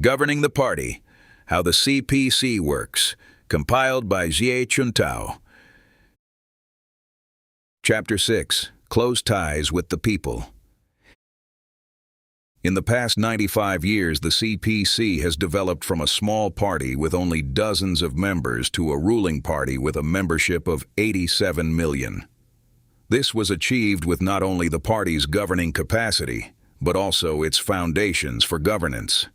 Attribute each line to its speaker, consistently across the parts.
Speaker 1: Governing the Party, How the CPC Works, compiled by Chuntao. Chapter 6, Close Ties with the People. In the past 95 years, the CPC has developed from a small party with only dozens of members to a ruling party with a membership of 87 million. This was achieved with not only the party's governing capacity, but also its foundations for governance.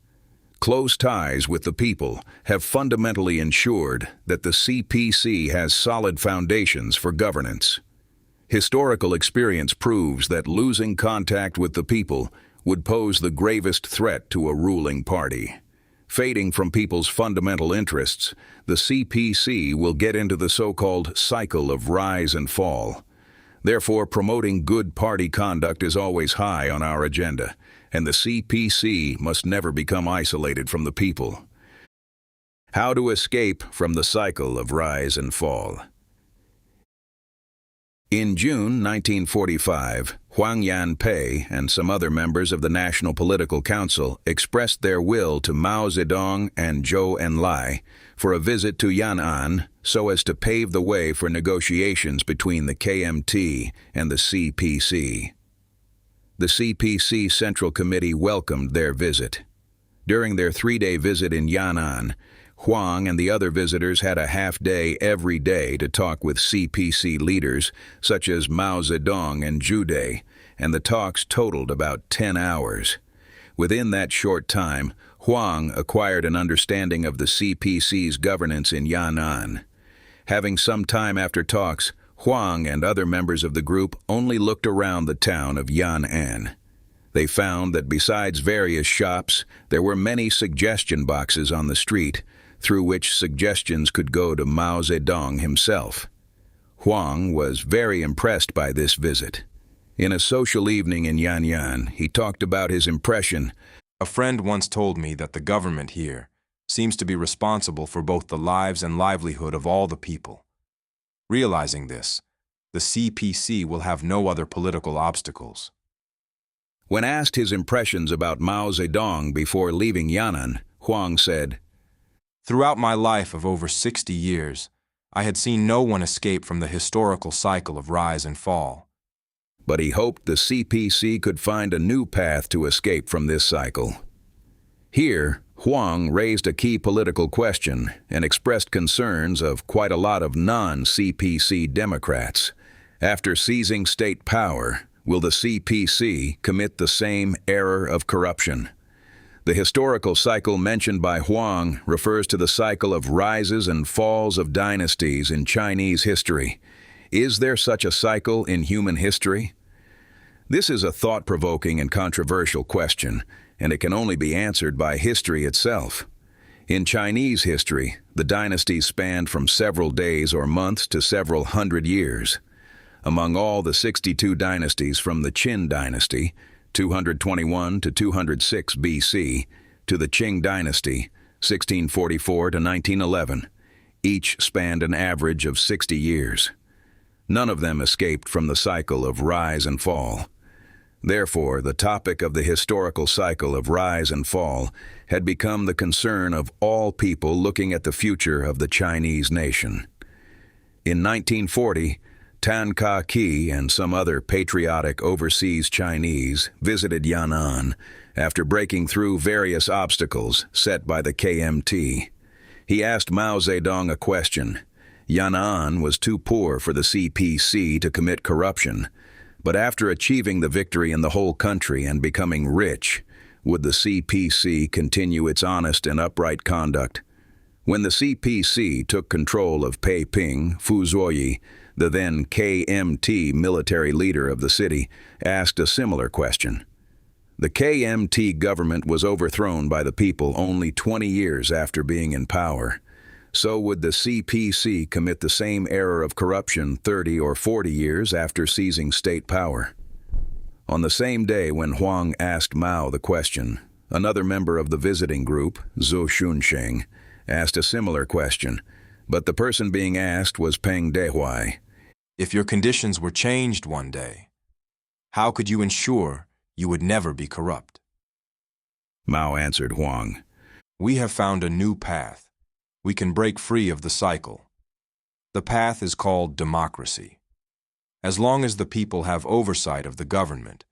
Speaker 1: Close ties with the people have fundamentally ensured that the CPC has solid foundations for governance. Historical experience proves that losing contact with the people would pose the gravest threat to a ruling party. Fading from people's fundamental interests, the CPC will get into the so-called cycle of rise and fall. Therefore, promoting good party conduct is always high on our agenda, and the CPC must never become isolated from the people. How to escape from the cycle of rise and fall. In June 1945, Huang Yanpei and some other members of the National Political Council expressed their will to Mao Zedong and Zhou Enlai for a visit to Yan'an so as to pave the way for negotiations between the KMT and the CPC. The CPC Central Committee welcomed their visit. During their three-day visit in Yan'an, Huang and the other visitors had a half-day every day to talk with CPC leaders such as Mao Zedong and Zhu Dai, and the talks totaled about 10 hours. Within that short time, Huang acquired an understanding of the CPC's governance in Yan'an. Having some time after talks, Huang and other members of the group only looked around the town of Yan'an. They found that besides various shops, there were many suggestion boxes on the street, through which suggestions could go to Mao Zedong himself. Huang was very impressed by this visit. In a social evening in Yan'an, he talked about his impression.
Speaker 2: A friend once told me that the government here seems to be responsible for both the lives and livelihood of all the people. Realizing this, the CPC will have no other political obstacles.
Speaker 1: When asked his impressions about Mao Zedong before leaving Yan'an, Huang said,
Speaker 2: "Throughout my life of over 60 years, I had seen no one escape from the historical cycle of rise and fall."
Speaker 1: But he hoped the CPC could find a new path to escape from this cycle. Here, Huang raised a key political question and expressed concerns of quite a lot of non-CPC Democrats. After seizing state power, will the CPC commit the same error of corruption? The historical cycle mentioned by Huang refers to the cycle of rises and falls of dynasties in Chinese history. Is there such a cycle in human history? This is a thought-provoking and controversial question, and it can only be answered by history itself. In Chinese history, the dynasties spanned from several days or months to several hundred years. Among all the 62 dynasties from the Qin dynasty, 221 to 206 BC, to the Qing dynasty, 1644 to 1911, each spanned an average of 60 years. None of them escaped from the cycle of rise and fall. Therefore, the topic of the historical cycle of rise and fall had become the concern of all people looking at the future of the Chinese nation. In 1940, Tan Ka-ki and some other patriotic overseas Chinese visited Yan'an after breaking through various obstacles set by the KMT. He asked Mao Zedong a question. Yan'an was too poor for the CPC to commit corruption, but after achieving the victory in the whole country and becoming rich, would the CPC continue its honest and upright conduct? When the CPC took control of Peiping, Fu Zuoyi, the then KMT military leader of the city, asked a similar question. The KMT government was overthrown by the people only 20 years after being in power. So would the CPC commit the same error of corruption 30 or 40 years after seizing state power? On the same day when Huang asked Mao the question, another member of the visiting group, Zhou Shunsheng, asked a similar question, but the person being asked was Peng Dehuai.
Speaker 2: If your conditions were changed one day, how could you ensure you would never be corrupt?
Speaker 1: Mao answered Huang,
Speaker 2: We have found a new path. We can break free of the cycle. The path is called democracy. As long as the people have oversight of the government,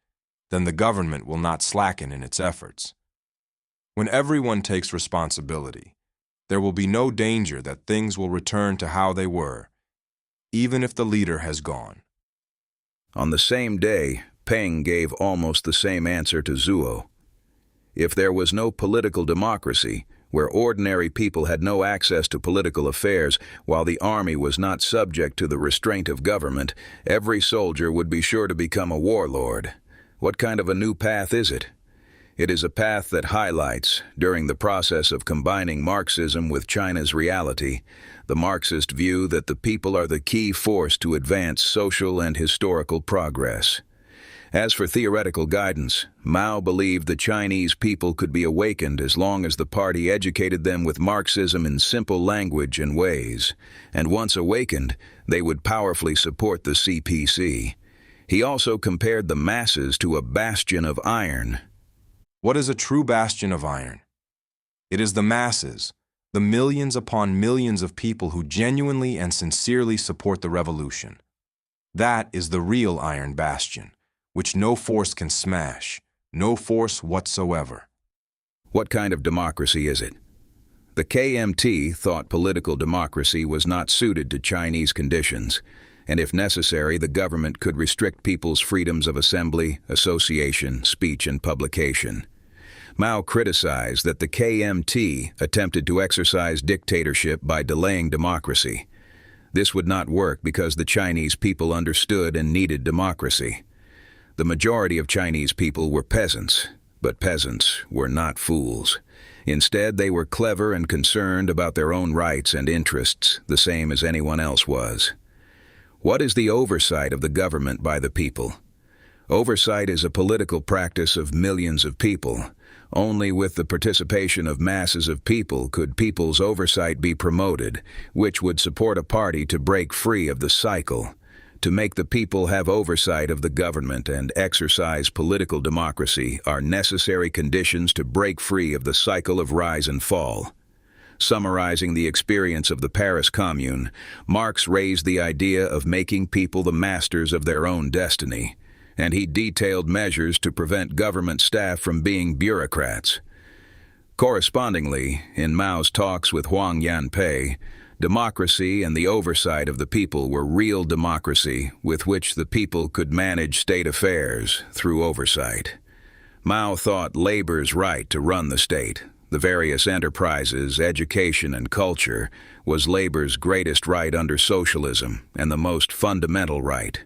Speaker 2: then the government will not slacken in its efforts. When everyone takes responsibility, there will be no danger that things will return to how they were, even if the leader has gone.
Speaker 1: On the same day, Peng gave almost the same answer to Zhuo. If there was no political democracy, where ordinary people had no access to political affairs, while the army was not subject to the restraint of government, every soldier would be sure to become a warlord. What kind of a new path is it? It is a path that highlights, during the process of combining Marxism with China's reality, the Marxist view that the people are the key force to advance social and historical progress. As for theoretical guidance, Mao believed the Chinese people could be awakened as long as the party educated them with Marxism in simple language and ways, and once awakened, they would powerfully support the CPC. He also compared the masses to a bastion of iron.
Speaker 2: What is a true bastion of iron? It is the masses, the millions upon millions of people who genuinely and sincerely support the revolution. That is the real iron bastion, which no force can smash, no force whatsoever.
Speaker 1: What kind of democracy is it? The KMT thought political democracy was not suited to Chinese conditions, and if necessary, the government could restrict people's freedoms of assembly, association, speech, and publication. Mao criticized that the KMT attempted to exercise dictatorship by delaying democracy. This would not work because the Chinese people understood and needed democracy. The majority of Chinese people were peasants, but peasants were not fools. Instead, they were clever and concerned about their own rights and interests, the same as anyone else was. What is the oversight of the government by the people? Oversight is a political practice of millions of people. Only with the participation of masses of people could people's oversight be promoted, which would support a party to break free of the cycle. To make the people have oversight of the government and exercise political democracy are necessary conditions to break free of the cycle of rise and fall. Summarizing the experience of the Paris Commune, Marx raised the idea of making people the masters of their own destiny, and he detailed measures to prevent government staff from being bureaucrats. Correspondingly, in Mao's talks with Huang Yanpei, democracy and the oversight of the people were real democracy with which the people could manage state affairs through oversight. Mao thought labor's right to run the state, the various enterprises, education, and culture, was labor's greatest right under socialism and the most fundamental right.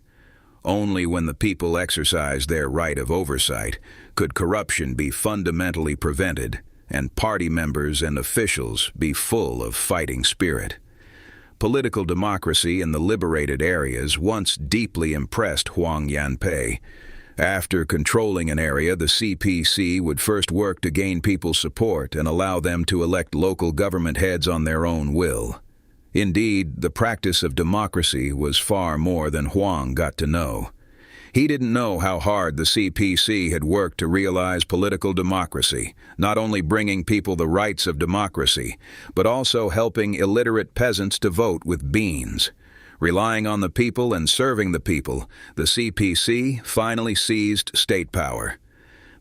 Speaker 1: Only when the people exercised their right of oversight could corruption be fundamentally prevented and party members and officials be full of fighting spirit. Political democracy in the liberated areas once deeply impressed Huang Yanpei. After controlling an area, the CPC would first work to gain people's support and allow them to elect local government heads on their own will. Indeed, the practice of democracy was far more than Huang got to know. He didn't know how hard the CPC had worked to realize political democracy, not only bringing people the rights of democracy, but also helping illiterate peasants to vote with beans. Relying on the people and serving the people, the CPC finally seized state power.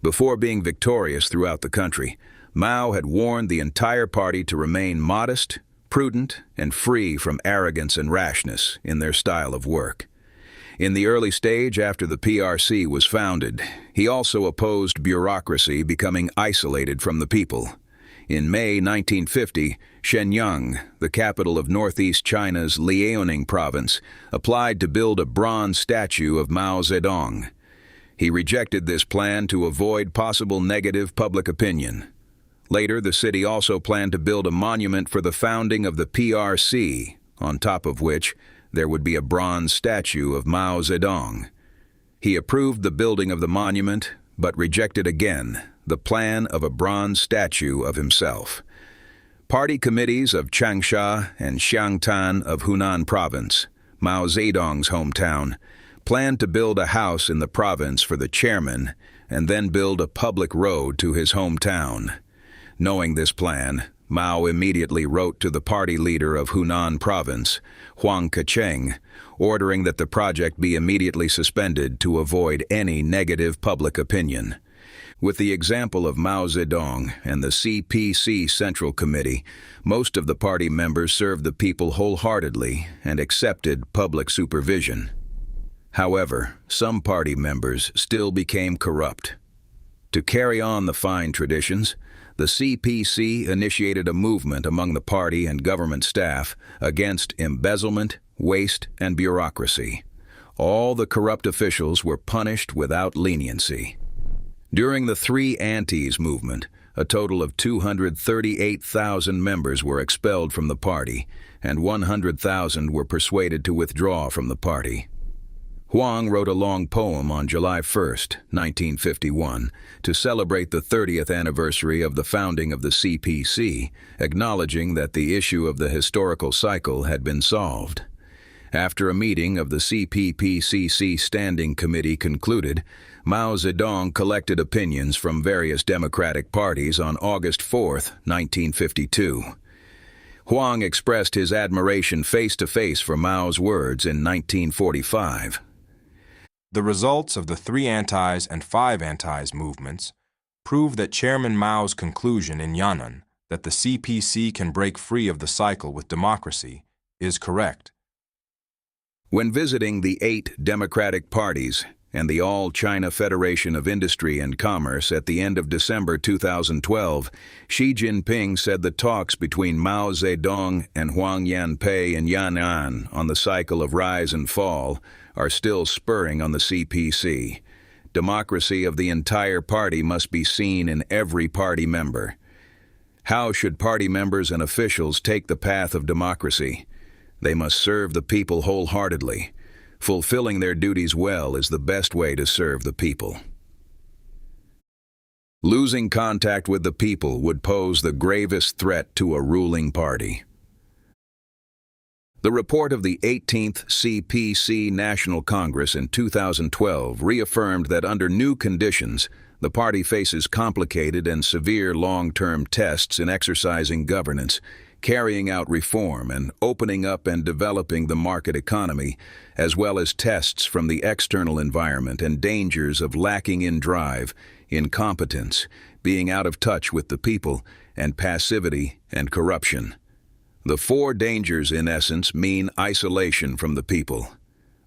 Speaker 1: Before being victorious throughout the country, Mao had warned the entire party to remain modest, prudent, and free from arrogance and rashness in their style of work. In the early stage after the PRC was founded, he also opposed bureaucracy becoming isolated from the people. In May 1950, Shenyang, the capital of northeast China's Liaoning province, applied to build a bronze statue of Mao Zedong. He rejected this plan to avoid possible negative public opinion. Later, the city also planned to build a monument for the founding of the PRC, on top of which there would be a bronze statue of Mao Zedong. He approved the building of the monument, but rejected again the plan of a bronze statue of himself. Party committees of Changsha and Xiangtan of Hunan province, Mao Zedong's hometown, planned to build a house in the province for the chairman and then build a public road to his hometown. Knowing this plan, Mao immediately wrote to the party leader of Hunan province, Huang Kecheng, ordering that the project be immediately suspended to avoid any negative public opinion. With the example of Mao Zedong and the CPC Central Committee, most of the party members served the people wholeheartedly and accepted public supervision. However, some party members still became corrupt. To carry on the fine traditions, the CPC initiated a movement among the party and government staff against embezzlement, waste, and bureaucracy. All the corrupt officials were punished without leniency. During the Three Antis movement, a total of 238,000 members were expelled from the party, and 100,000 were persuaded to withdraw from the party. Huang wrote a long poem on July 1, 1951, to celebrate the 30th anniversary of the founding of the CPC, acknowledging that the issue of the historical cycle had been solved. After a meeting of the CPPCC Standing Committee concluded, Mao Zedong collected opinions from various democratic parties on August 4, 1952. Huang expressed his admiration face-to-face for Mao's words in 1945.
Speaker 2: The results of the Three Antis and Five Antis movements prove that Chairman Mao's conclusion in Yan'an that the CPC can break free of the cycle with democracy is correct.
Speaker 1: When visiting the 8 democratic parties and the All-China Federation of Industry and Commerce at the end of December 2012, Xi Jinping said the talks between Mao Zedong and Huang Yanpei in Yan'an on the cycle of rise and fall are still spurring on the CPC. Democracy of the entire party must be seen in every party member. How should party members and officials take the path of democracy? They must serve the people wholeheartedly. Fulfilling their duties well is the best way to serve the people. Losing contact with the people would pose the gravest threat to a ruling party. The report of the 18th CPC National Congress in 2012 reaffirmed that under new conditions, the party faces complicated and severe long-term tests in exercising governance, carrying out reform, and opening up and developing the market economy, as well as tests from the external environment and dangers of lacking in drive, incompetence, being out of touch with the people, and passivity and corruption. The 4 dangers, in essence, mean isolation from the people.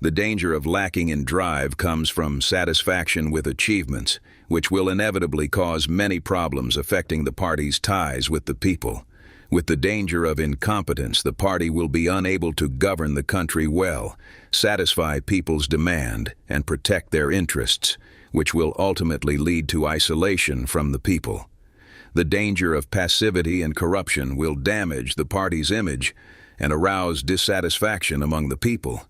Speaker 1: The danger of lacking in drive comes from satisfaction with achievements, which will inevitably cause many problems affecting the party's ties with the people. With the danger of incompetence, the party will be unable to govern the country well, satisfy people's demand, and protect their interests, which will ultimately lead to isolation from the people. The danger of passivity and corruption will damage the party's image and arouse dissatisfaction among the people.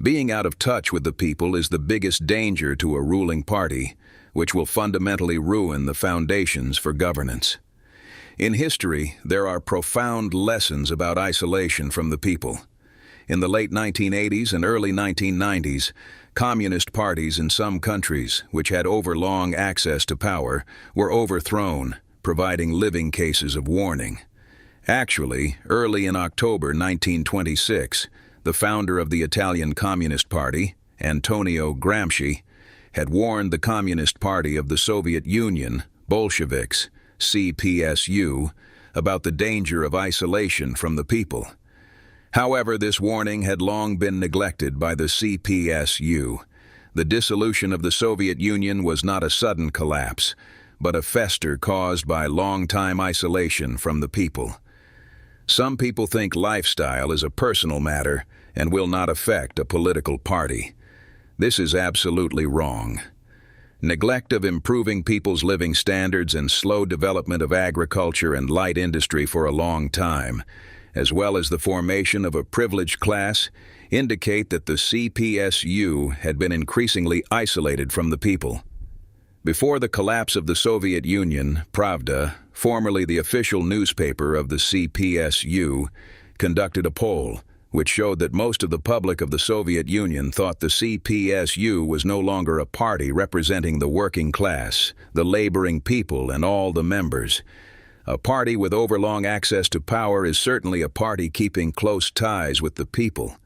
Speaker 1: Being out of touch with the people is the biggest danger to a ruling party, which will fundamentally ruin the foundations for governance. In history, there are profound lessons about isolation from the people. In the late 1980s and early 1990s, communist parties in some countries, which had overlong access to power, were overthrown, providing living cases of warning. Actually, early in October 1926, the founder of the Italian Communist Party, Antonio Gramsci, had warned the Communist Party of the Soviet Union, Bolsheviks, CPSU, about the danger of isolation from the people. However, this warning had long been neglected by the CPSU. The dissolution of the Soviet Union was not a sudden collapse, but a fester caused by long-time isolation from the people. Some people think lifestyle is a personal matter and will not affect a political party. This is absolutely wrong. Neglect of improving people's living standards and slow development of agriculture and light industry for a long time, as well as the formation of a privileged class, indicate that the CPSU had been increasingly isolated from the people. Before the collapse of the Soviet Union, Pravda, formerly the official newspaper of the CPSU, conducted a poll which showed that most of the public of the Soviet Union thought the CPSU was no longer a party representing the working class, the laboring people, and all the members. A party with overlong access to power is certainly a party keeping close ties with the people.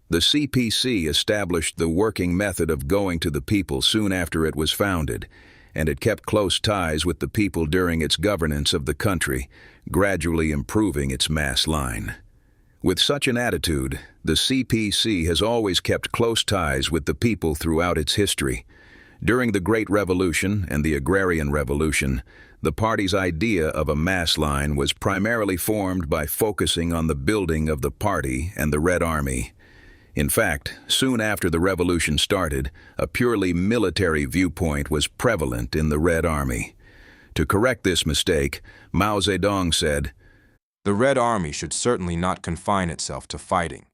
Speaker 1: The CPC established the working method of going to the people soon after it was founded, and it kept close ties with the people during its governance of the country, gradually improving its mass line. With such an attitude, the CPC has always kept close ties with the people throughout its history. During the Great Revolution and the Agrarian Revolution, the party's idea of a mass line was primarily formed by focusing on the building of the party and the Red Army. In fact, soon after the revolution started, a purely military viewpoint was prevalent in the Red Army. To correct this mistake, Mao Zedong said,
Speaker 2: "The Red Army should certainly not confine itself to fighting,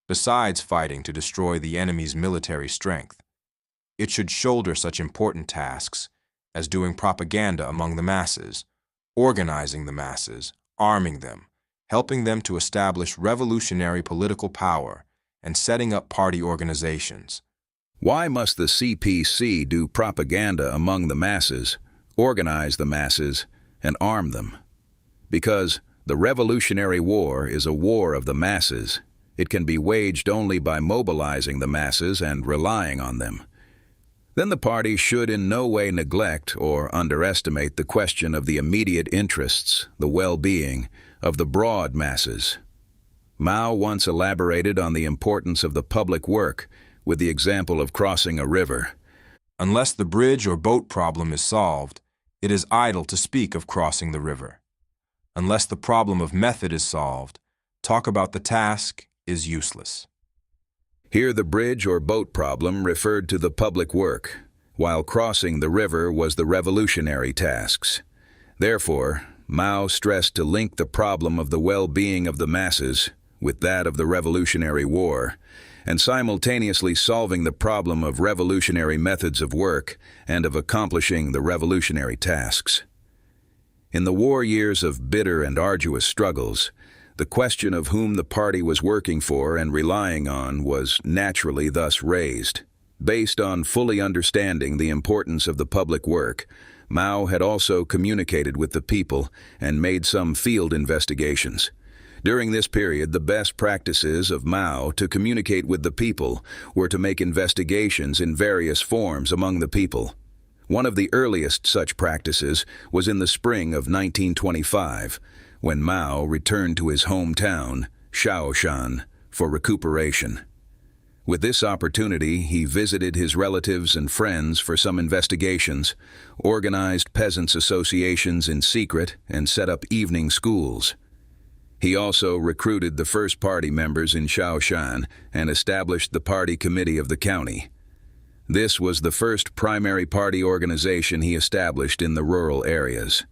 Speaker 2: besides fighting to destroy the enemy's military strength. It should shoulder such important tasks as doing propaganda among the masses, organizing the masses, arming them, helping them to establish revolutionary political power, and setting up party organizations."
Speaker 1: Why must the CPC do propaganda among the masses, organize the masses, and arm them? Because the Revolutionary War is a war of the masses. It can be waged only by mobilizing the masses and relying on them. Then the party should in no way neglect or underestimate the question of the immediate interests, the well-being, of the broad masses. Mao once elaborated on the importance of the public work with the example of crossing a river.
Speaker 2: Unless the bridge or boat problem is solved, it is idle to speak of crossing the river. Unless the problem of method is solved, talk about the task is useless.
Speaker 1: Here the bridge or boat problem referred to the public work, while crossing the river was the revolutionary tasks. Therefore, Mao stressed to link the problem of the well-being of the masses with that of the Revolutionary War, and simultaneously solving the problem of revolutionary methods of work and of accomplishing the revolutionary tasks. In the war years of bitter and arduous struggles, the question of whom the party was working for and relying on was naturally thus raised. Based on fully understanding the importance of the public work, Mao had also communicated with the people and made some field investigations. During this period, the best practices of Mao to communicate with the people were to make investigations in various forms among the people. One of the earliest such practices was in the spring of 1925, when Mao returned to his hometown, Shaoshan, for recuperation. With this opportunity, he visited his relatives and friends for some investigations, organized peasants' associations in secret, and set up evening schools. He also recruited the first party members in Shaoshan and established the party committee of the county. This was the first primary party organization he established in the rural areas.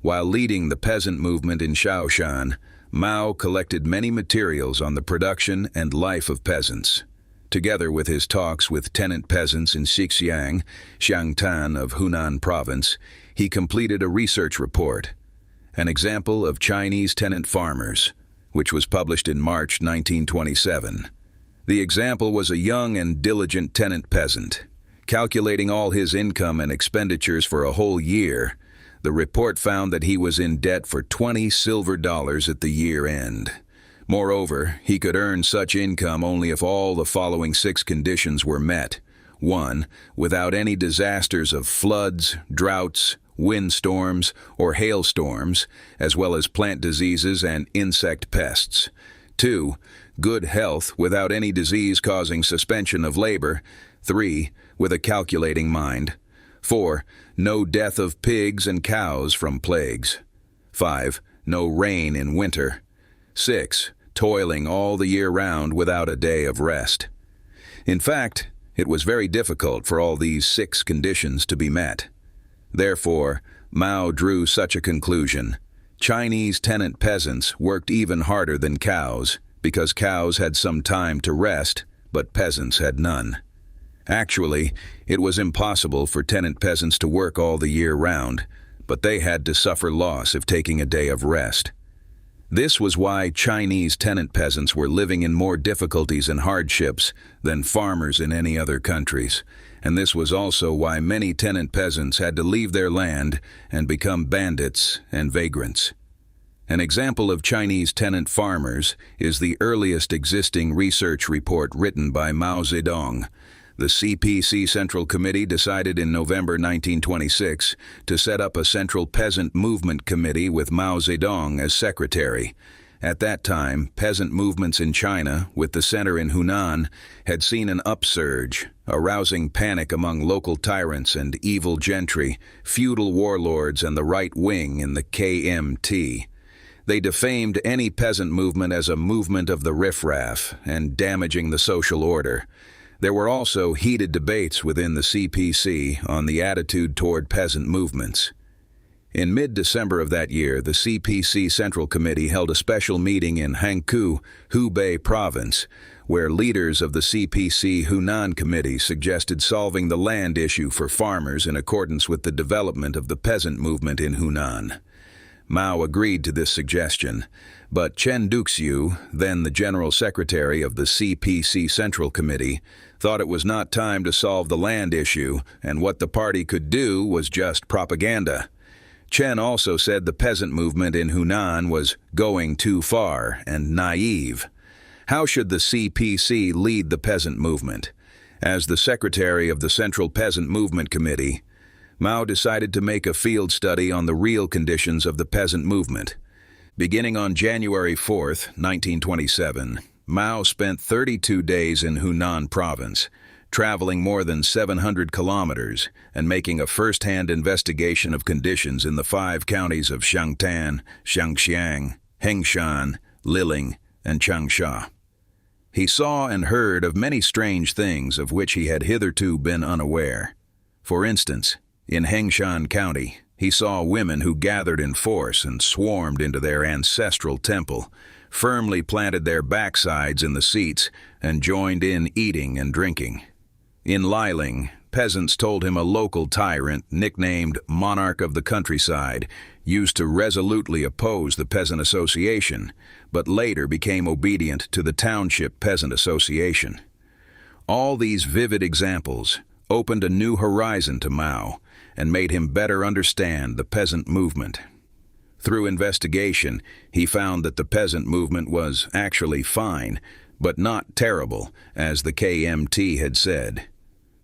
Speaker 1: While leading the peasant movement in Shaoshan, Mao collected many materials on the production and life of peasants. Together with his talks with tenant peasants in Xixiang, Xiangtan of Hunan Province, he completed a research report, An Example of Chinese Tenant Farmers, which was published in March 1927. The example was a young and diligent tenant peasant. Calculating all his income and expenditures for a whole year, the report found that he was in debt for 20 silver dollars at the year end. Moreover, he could earn such income only if all the following 6 conditions were met. 1. Without any disasters of floods, droughts, windstorms, or hailstorms, as well as plant diseases and insect pests. 2. Good health without any disease causing suspension of labor. 3. With a calculating mind. 4. No death of pigs and cows from plagues. 5. No rain in winter. 6. Toiling all the year round without a day of rest. In fact, it was very difficult for all these 6 conditions to be met. Therefore, Mao drew such a conclusion. Chinese tenant peasants worked even harder than cows, because cows had some time to rest, but peasants had none. Actually, it was impossible for tenant peasants to work all the year round, but they had to suffer loss if taking a day of rest. This was why Chinese tenant peasants were living in more difficulties and hardships than farmers in any other countries, and this was also why many tenant peasants had to leave their land and become bandits and vagrants. An example of Chinese tenant farmers is the earliest existing research report written by Mao Zedong. The CPC Central Committee decided in November 1926 to set up a Central Peasant Movement Committee with Mao Zedong as secretary. At that time, peasant movements in China, with the center in Hunan, had seen an upsurge, arousing panic among local tyrants and evil gentry, feudal warlords, and the right wing in the KMT. They defamed any peasant movement as a movement of the riffraff and damaging the social order. There were also heated debates within the CPC on the attitude toward peasant movements. In mid-December of that year, the CPC Central Committee held a special meeting in Hankou, Hubei Province, where leaders of the CPC Hunan Committee suggested solving the land issue for farmers in accordance with the development of the peasant movement in Hunan. Mao agreed to this suggestion, but Chen Duxiu, then the General Secretary of the CPC Central Committee, thought it was not time to solve the land issue, and what the party could do was just propaganda. Chen also said the peasant movement in Hunan was going too far and naive. How should the CPC lead the peasant movement? As the secretary of the Central Peasant Movement Committee, Mao decided to make a field study on the real conditions of the peasant movement. Beginning on January 4, 1927, Mao spent 32 days in Hunan Province, traveling more than 700 kilometers and making a first-hand investigation of conditions in the 5 counties of Shangtan, Shangxiang, Hengshan, Liling, and Changsha. He saw and heard of many strange things of which he had hitherto been unaware. For instance, in Hengshan County, he saw women who gathered in force and swarmed into their ancestral temple, firmly planted their backsides in the seats, and joined in eating and drinking. In Liling, peasants told him a local tyrant, nicknamed Monarch of the Countryside, used to resolutely oppose the Peasant Association, but later became obedient to the Township Peasant Association. All these vivid examples opened a new horizon to Mao and made him better understand the peasant movement. Through investigation, he found that the peasant movement was actually fine, but not terrible, as the KMT had said.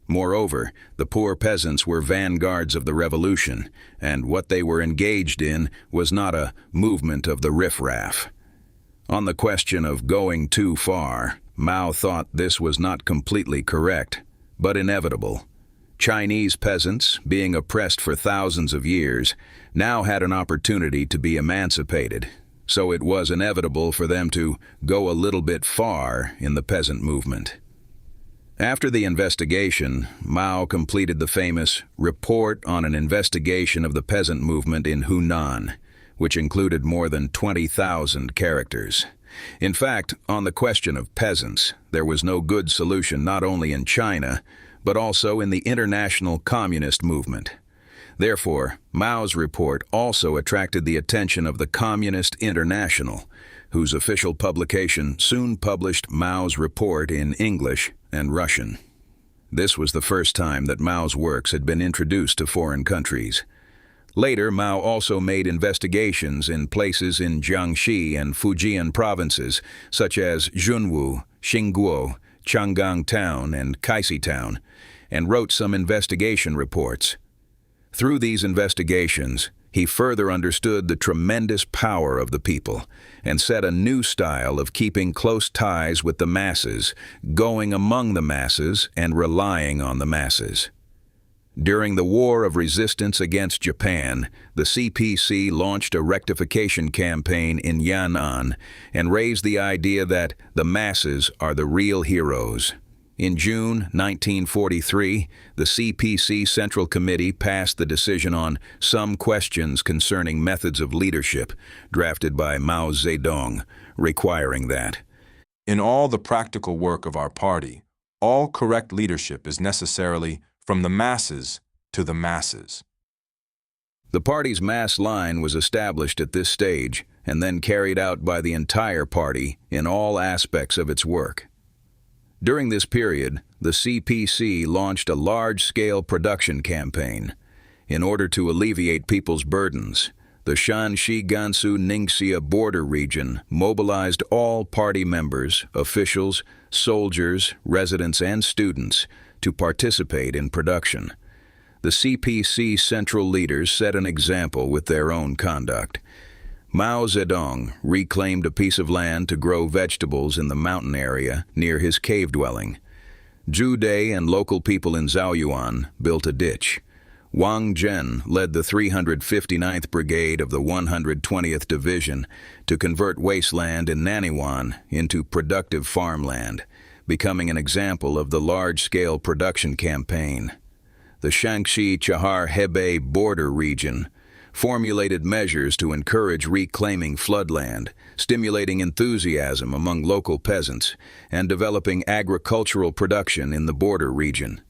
Speaker 1: Moreover, the poor peasants were vanguards of the revolution, and what they were engaged in was not a movement of the riffraff. On the question of going too far, Mao thought this was not completely correct, but inevitable. Chinese peasants, being oppressed for thousands of years, now had an opportunity to be emancipated, so it was inevitable for them to go a little bit far in the peasant movement. After the investigation, Mao completed the famous Report on an Investigation of the Peasant Movement in Hunan, which included more than 20,000 characters. In fact, on the question of peasants, there was no good solution not only in China, but also in the international communist movement. Therefore, Mao's report also attracted the attention of the Communist International, whose official publication soon published Mao's report in English and Russian. This was the first time that Mao's works had been introduced to foreign countries. Later, Mao also made investigations in places in Jiangxi and Fujian provinces, such as Junwu, Xinguo, Chang'an Town, and Kaisi Town, and wrote some investigation reports. Through these investigations, he further understood the tremendous power of the people and set a new style of keeping close ties with the masses, going among the masses, and relying on the masses. During the War of Resistance against Japan, the CPC launched a rectification campaign in Yan'an and raised the idea that the masses are the real heroes. In June 1943, the CPC Central Committee passed the decision on Some Questions Concerning Methods of Leadership, drafted by Mao Zedong, requiring that,
Speaker 2: in all the practical work of our party, all correct leadership is necessarily from the masses to the masses.
Speaker 1: The party's mass line was established at this stage and then carried out by the entire party in all aspects of its work. During this period, the CPC launched a large-scale production campaign. In order to alleviate people's burdens, the Shanxi Gansu Ningxia border region mobilized all party members, officials, soldiers, residents, and students to participate in production. The CPC central leaders set an example with their own conduct. Mao Zedong reclaimed a piece of land to grow vegetables in the mountain area near his cave dwelling. Zhu Dai and local people in Zhaoyuan built a ditch. Wang Zhen led the 359th Brigade of the 120th Division to convert wasteland in Naniwan into productive farmland, becoming an example of the large-scale production campaign. The Shanxi-Chahar-Hebei border region formulated measures to encourage reclaiming floodland, stimulating enthusiasm among local peasants, and developing agricultural production in the border region.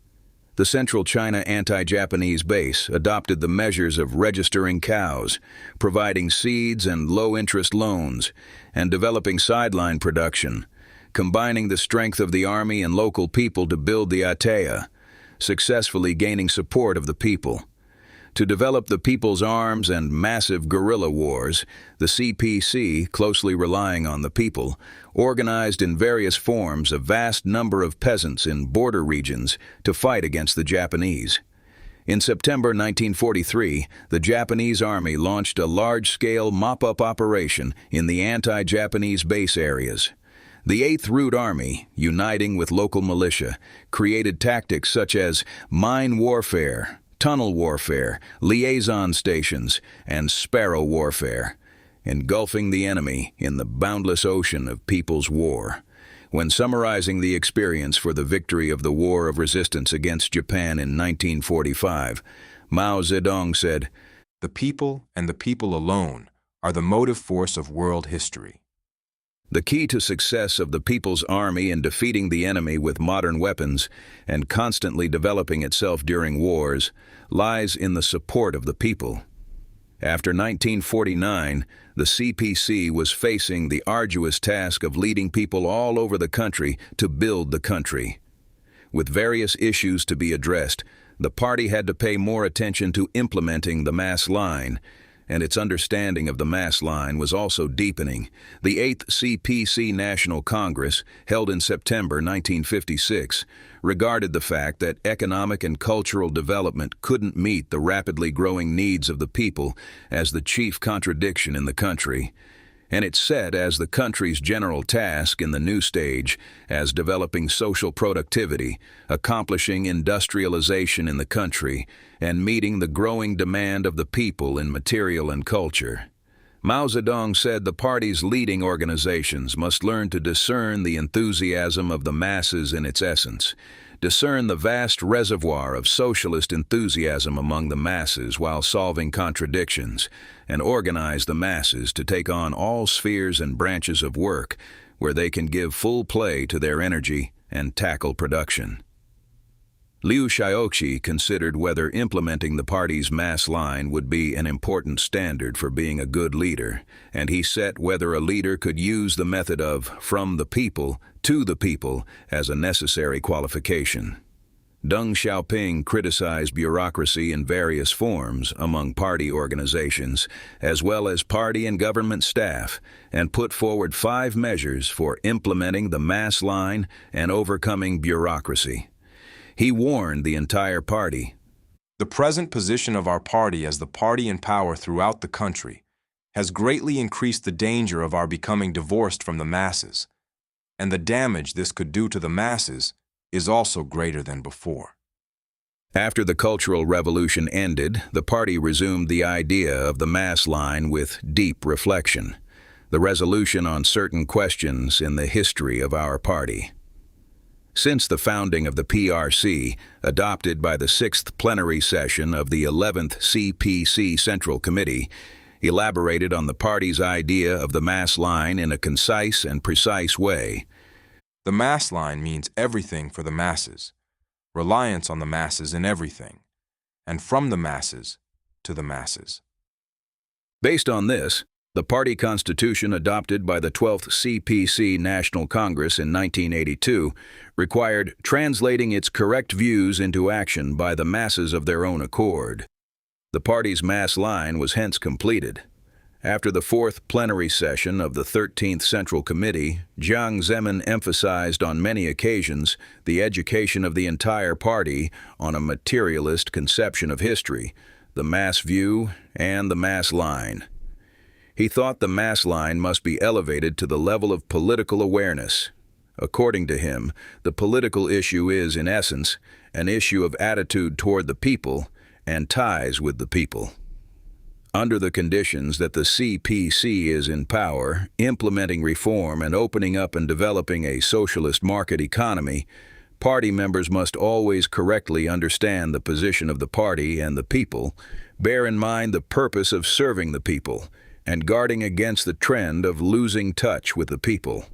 Speaker 1: The Central China Anti-Japanese Base adopted the measures of registering cows, providing seeds and low-interest loans, and developing sideline production, combining the strength of the army and local people to build the Atea, successfully gaining support of the people. To develop the people's arms and massive guerrilla wars, the CPC, closely relying on the people, organized in various forms a vast number of peasants in border regions to fight against the Japanese. In September 1943, the Japanese army launched a large-scale mop-up operation in the anti-Japanese base areas. The 8th Route Army, uniting with local militia, created tactics such as mine warfare, tunnel warfare, liaison stations, and sparrow warfare, engulfing the enemy in the boundless ocean of people's war. When summarizing the experience for the victory of the War of Resistance against Japan in 1945, Mao Zedong said,
Speaker 2: "The people and the people alone are the motive force of world history."
Speaker 1: The key to success of the People's Army in defeating the enemy with modern weapons and constantly developing itself during wars lies in the support of the people. After 1949, the CPC was facing the arduous task of leading people all over the country to build the country. With various issues to be addressed, the party had to pay more attention to implementing the mass line, and its understanding of the mass line was also deepening. The 8th CPC National Congress, held in September 1956, regarded the fact that economic and cultural development couldn't meet the rapidly growing needs of the people as the chief contradiction in the country. And it set as the country's general task in the new stage as developing social productivity, accomplishing industrialization in the country, and meeting the growing demand of the people in material and culture. Mao Zedong said the party's leading organizations must learn to discern the enthusiasm of the masses in its essence, discern the vast reservoir of socialist enthusiasm among the masses while solving contradictions, and organize the masses to take on all spheres and branches of work where they can give full play to their energy and tackle production. Liu Xiaoqi considered whether implementing the party's mass line would be an important standard for being a good leader, and he set whether a leader could use the method of from the people to the people as a necessary qualification. Deng Xiaoping criticized bureaucracy in various forms among party organizations, as well as party and government staff, and put forward 5 measures for implementing the mass line and overcoming bureaucracy. He warned the entire party.
Speaker 2: The present position of our party as the party in power throughout the country has greatly increased the danger of our becoming divorced from the masses, and the damage this could do to the masses is also greater than before.
Speaker 1: After the Cultural Revolution ended, the party resumed the idea of the mass line with deep reflection, the resolution on certain questions in the history of our party. Since the founding of the PRC, adopted by the 6th plenary session of the 11th CPC Central Committee, elaborated on the party's idea of the mass line in a concise and precise way.
Speaker 2: The mass line means everything for the masses, reliance on the masses in everything, and from the masses to the masses.
Speaker 1: Based on this, The party constitution adopted by the 12th CPC National Congress in 1982 required translating its correct views into action by the masses of their own accord. The party's mass line was hence completed. After the fourth plenary session of the 13th Central Committee, Jiang Zemin emphasized on many occasions the education of the entire party on a materialist conception of history, the mass view, and the mass line. He thought the mass line must be elevated to the level of political awareness. According to him, the political issue is, in essence, an issue of attitude toward the people and ties with the people. Under the conditions that the CPC is in power, implementing reform and opening up and developing a socialist market economy, party members must always correctly understand the position of the party and the people, bear in mind the purpose of serving the people, and guarding against the trend of losing touch with the people.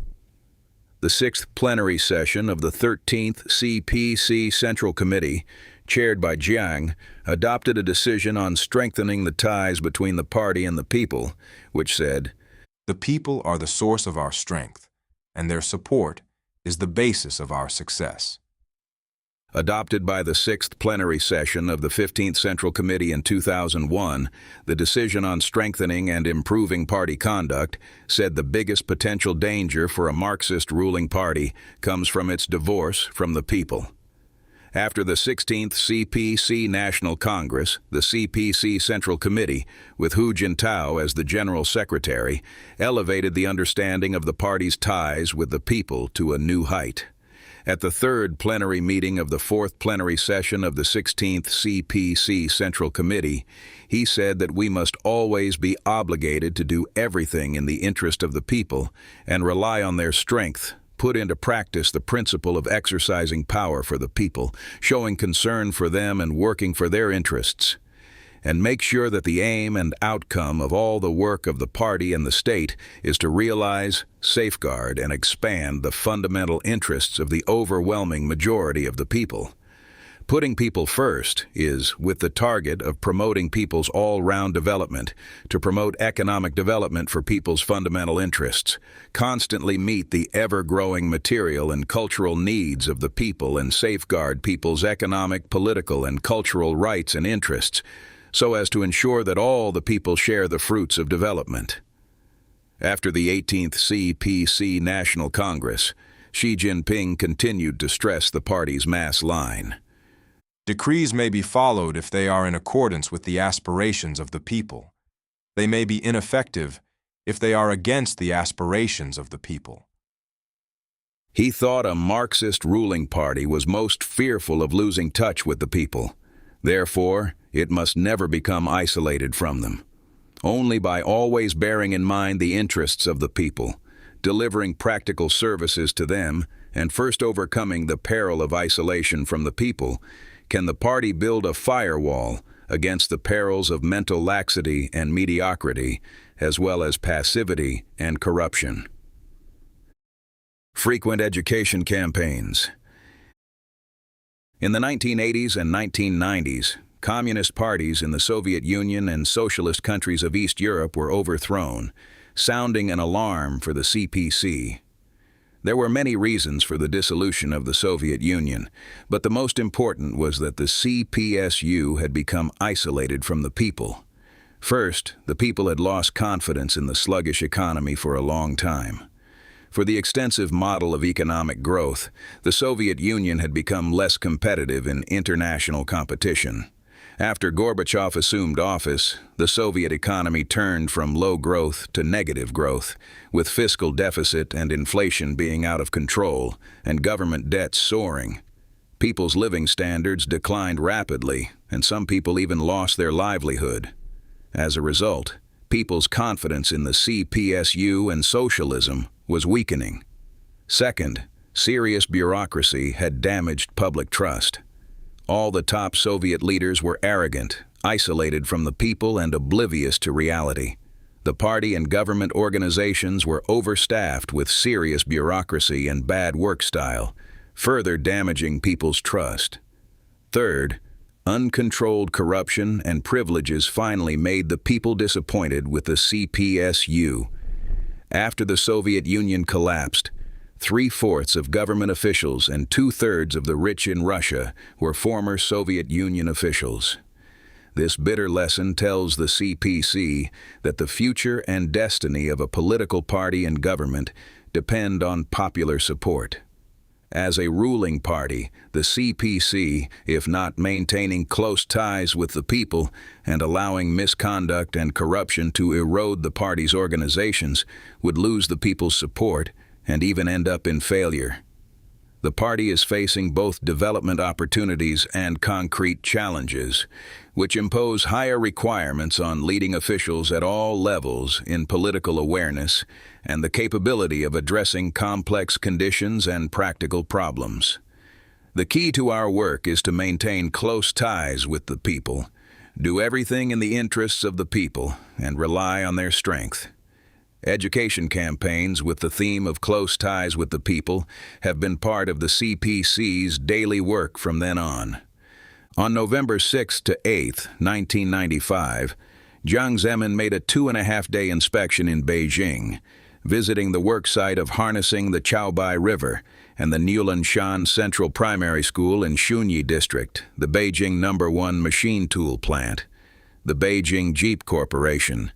Speaker 1: The sixth plenary session of the 13th CPC Central Committee, chaired by Jiang, adopted a decision on strengthening the ties between the party and the people, which said,
Speaker 2: "The people are the source of our strength, and their support is the basis of our success."
Speaker 1: Adopted by the sixth plenary session of the 15th Central Committee in 2001, the decision on strengthening and improving party conduct said the biggest potential danger for a Marxist ruling party comes from its divorce from the people. After the 16th CPC National Congress, the CPC Central Committee, with Chuntao as the General Secretary, elevated the understanding of the party's ties with the people to a new height. At the third plenary meeting of the fourth plenary session of the 16th CPC Central Committee, he said that we must always be obligated to do everything in the interest of the people and rely on their strength, put into practice the principle of exercising power for the people, showing concern for them and working for their interests, and make sure that the aim and outcome of all the work of the party and the state is to realize, safeguard, and expand the fundamental interests of the overwhelming majority of the people. Putting people first is with the target of promoting people's all-round development, to promote economic development for people's fundamental interests, constantly meet the ever-growing material and cultural needs of the people and safeguard people's economic, political, and cultural rights and interests, so as to ensure that all the people share the fruits of development. After the 18th CPC National Congress, Xi Jinping continued to stress the party's mass line.
Speaker 2: Decrees may be followed if they are in accordance with the aspirations of the people. They may be ineffective if they are against the aspirations of the people.
Speaker 1: He thought a Marxist ruling party was most fearful of losing touch with the people. Therefore, it must never become isolated from them. Only by always bearing in mind the interests of the people, delivering practical services to them, and first overcoming the peril of isolation from the people, can the party build a firewall against the perils of mental laxity and mediocrity, as well as passivity and corruption. Frequent education campaigns. In the 1980s and 1990s, communist parties in the Soviet Union and socialist countries of East Europe were overthrown, sounding an alarm for the CPC. There were many reasons for the dissolution of the Soviet Union, but the most important was that the CPSU had become isolated from the people. First, the people had lost confidence in the sluggish economy for a long time. For the extensive model of economic growth, the Soviet Union had become less competitive in international competition. After Gorbachev assumed office, the Soviet economy turned from low growth to negative growth, with fiscal deficit and inflation being out of control and government debts soaring. People's living standards declined rapidly, and some people even lost their livelihood. As a result, people's confidence in the CPSU and socialism was weakening. Second, serious bureaucracy had damaged public trust. All the top Soviet leaders were arrogant, isolated from the people, and oblivious to reality. The party and government organizations were overstaffed with serious bureaucracy and bad work style, further damaging people's trust. Third, Uncontrolled corruption and privileges finally made the people disappointed with the CPSU. After the Soviet Union collapsed, 3/4 of government officials and 2/3 of the rich in Russia were former Soviet Union officials. This bitter lesson tells the CPC that the future and destiny of a political party and government depend on popular support. As a ruling party, the CPC, if not maintaining close ties with the people and allowing misconduct and corruption to erode the party's organizations, would lose the people's support and even end up in failure. The party is facing both development opportunities and concrete challenges, which impose higher requirements on leading officials at all levels in political awareness and the capability of addressing complex conditions and practical problems. The key to our work is to maintain close ties with the people, do everything in the interests of the people, and rely on their strength. Education campaigns with the theme of close ties with the people have been part of the CPC's daily work from then on. On November 6 to 8, 1995, Jiang Zemin made a 2.5-day inspection in Beijing, visiting the worksite of harnessing the Chaobai River and the Newlinshan Central Primary School in Shunyi District, the Beijing No. 1 machine tool plant, the Beijing Jeep Corporation,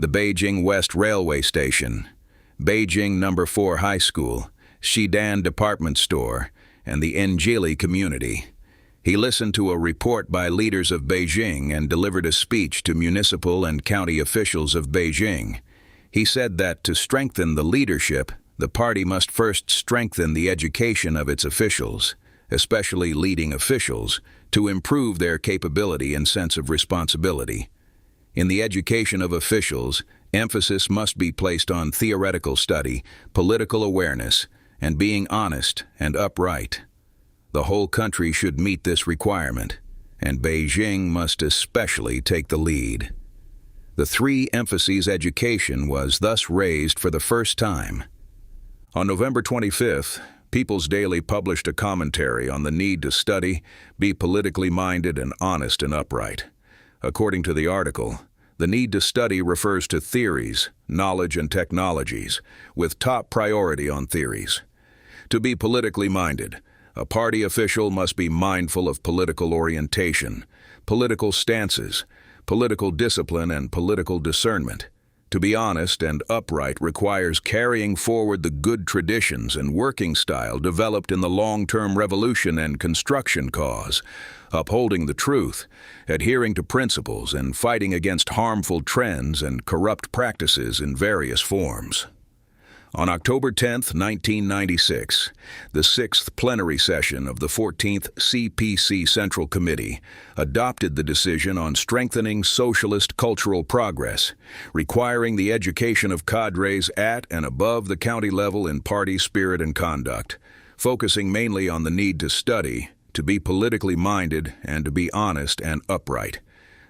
Speaker 1: the Beijing West Railway Station, Beijing No. 4 High School, Xidan Department Store, and the Enjili community. He listened to a report by leaders of Beijing and delivered a speech to municipal and county officials of Beijing. He said that to strengthen the leadership, the party must first strengthen the education of its officials, especially leading officials, to improve their capability and sense of responsibility. In the education of officials, emphasis must be placed on theoretical study, political awareness, and being honest and upright. The whole country should meet this requirement, and Beijing must especially take the lead. The 3 emphases education was thus raised for the first time. On November 25th, People's Daily published a commentary on the need to study, be politically minded, and honest and upright. According to the article, the need to study refers to theories, knowledge, and technologies, with top priority on theories. To be politically minded, a party official must be mindful of political orientation, political stances, political discipline, and political discernment. To be honest and upright requires carrying forward the good traditions and working style developed in the long-term revolution and construction cause, upholding the truth, adhering to principles, and fighting against harmful trends and corrupt practices in various forms. On October 10, 1996, the 6th plenary session of the 14th CPC Central Committee adopted the decision on strengthening socialist cultural progress, requiring the education of cadres at and above the county level in party spirit and conduct, focusing mainly on the need to study, to be politically minded, and to be honest and upright.